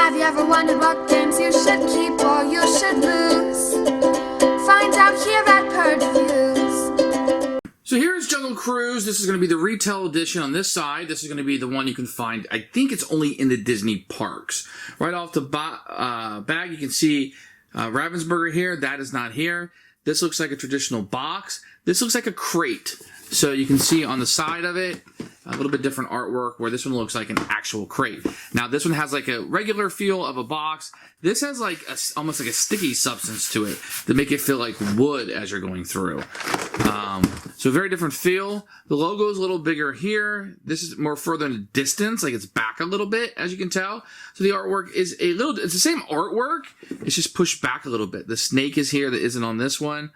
Have you ever wondered what games you should keep or you should lose? Find out here at Purge Reviews. So here's Jungle Cruise. This is going to be the retail edition on this side. This is going to be the one you can find. I think it's only in the Disney parks. Right off the bag, you can see Ravensburger here. That is not here. This looks like a traditional box. This looks like a crate. So you can see on the side of it, a little bit different artwork where this one looks like an actual crate. Now this one has like a regular feel of a box. This has like almost like a sticky substance to it to make it feel like wood as you're going through. So very different feel. The logo is a little bigger here. This is more further in the distance, like it's back a little bit, as you can tell. So the artwork is it's the same artwork. It's just pushed back a little bit. The snake is here that isn't on this one.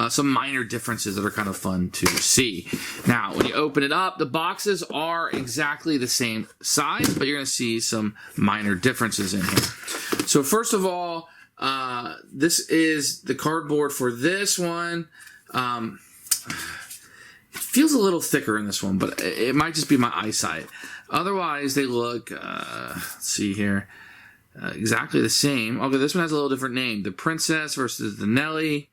Some minor differences that are kind of fun to see. Now, when you open it up, the boxes are exactly the same size, but you're going to see some minor differences in here. So first of all, this is the cardboard for this one. It feels a little thicker in this one, but it might just be my eyesight. Otherwise, they look, let's see here, exactly the same. Okay, this one has a little different name. The Princess versus the Nelly.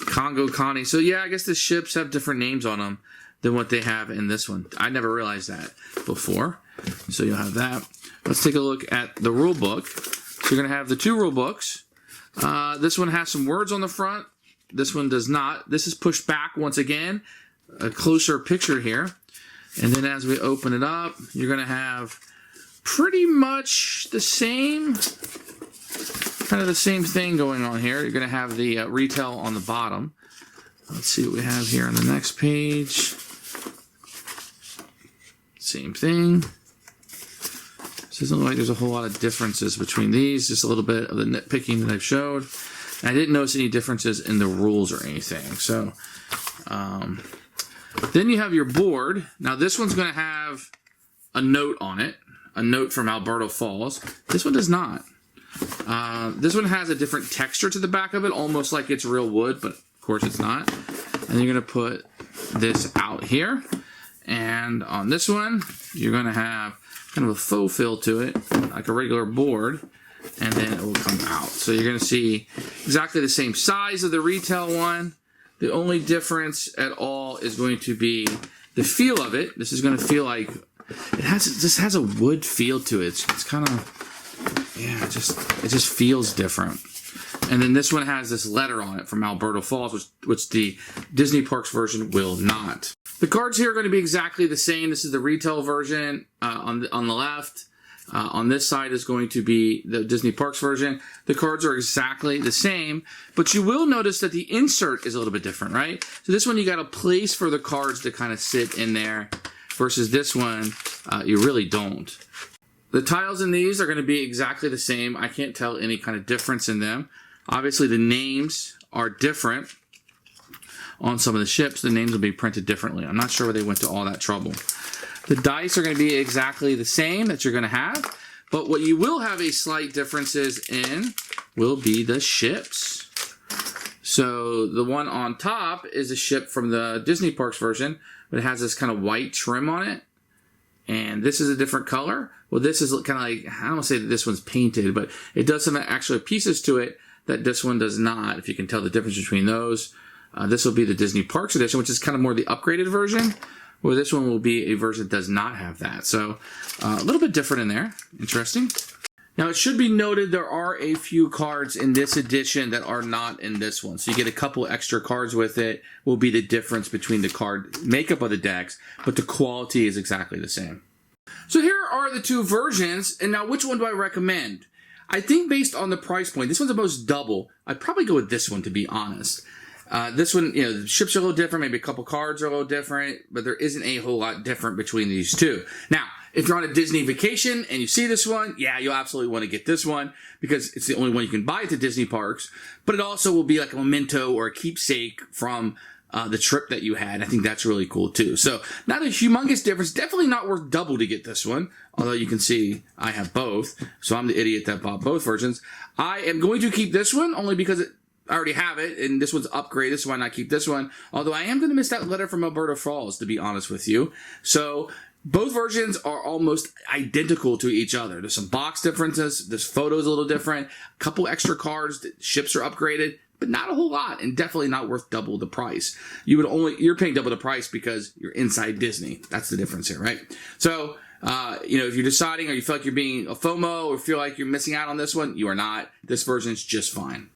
Congo Connie. So yeah, I guess the ships have different names on them than what they have in this one. I never realized that before. So you'll have that. Let's take a look at the rule book. So you're going to have the two rule books. This one has some words on the front. This one does not. This is pushed back once again. A closer picture here. And then as we open it up, you're going to have pretty much the same... kind of the same thing going on here. You're going to have the retail on the bottom. Let's see what we have here on the next page. Same thing. This doesn't look like there's a whole lot of differences between these. Just a little bit of the nitpicking that I've showed. And I didn't notice any differences in the rules or anything. So, then you have your board. Now this one's going to have a note on it. A note from Alberta Falls. This one does not. This one has a different texture to the back of it, almost like it's real wood, but of course it's not. And you're going to put this out here. And on this one, you're going to have kind of a faux fill to it, like a regular board, and then it will come out. So you're going to see exactly the same size of the retail one. The only difference at all is going to be the feel of it. This is going to feel like it just has a wood feel to it. It's kind of... yeah, it just feels different. And then this one has this letter on it from Alberta Falls, which the Disney Parks version will not. The cards here are going to be exactly the same. This is the retail version on the left. On this side is going to be the Disney Parks version. The cards are exactly the same, but you will notice that the insert is a little bit different, right? So this one you got a place for the cards to kind of sit in there, versus this one you really don't. The tiles in these are going to be exactly the same. I can't tell any kind of difference in them. Obviously, the names are different on some of the ships. The names will be printed differently. I'm not sure where they went to all that trouble. The dice are going to be exactly the same that you're going to have. But what you will have a slight differences in will be the ships. So the one on top is a ship from the Disney Parks version, but it has this kind of white trim on it. And this is a different color. Well, this is kind of like, I don't want to say that this one's painted, but it does some actual pieces to it that this one does not, if you can tell the difference between those. This will be the Disney Parks edition, which is kind of more the upgraded version, where this one will be a version that does not have that. So a little bit different in there. Interesting. Now, it should be noted there are a few cards in this edition that are not in this one. So you get a couple extra cards with it. Will be the difference between the card makeup of the decks, but the quality is exactly the same. So here are the two versions, and now which one do I recommend? I think based on the price point, this one's the most double. I'd probably go with this one, to be honest. This one, you know, the ships are a little different, maybe a couple cards are a little different, but there isn't a whole lot different between these two. Now, if you're on a Disney vacation and you see this one, yeah, you'll absolutely want to get this one because it's the only one you can buy at the Disney parks, but it also will be like a memento or a keepsake from the trip that you had. I think that's really cool too. So not a humongous difference. Definitely not worth double to get this one. Although you can see I have both. So I'm the idiot that bought both versions. I am going to keep this one only because I already have it and this one's upgraded. So why not keep this one? Although I am going to miss that letter from Alberta Falls, to be honest with you. So Both versions are almost identical to each other. There's some box differences. This photo's a little different. A couple extra cards. The ships are upgraded, but not a whole lot, and definitely not worth double the price. You're paying double the price because you're inside Disney. That's the difference here, right? So, if you're deciding or you feel like you're being a FOMO or feel like you're missing out on this one, you are not. This version is just fine.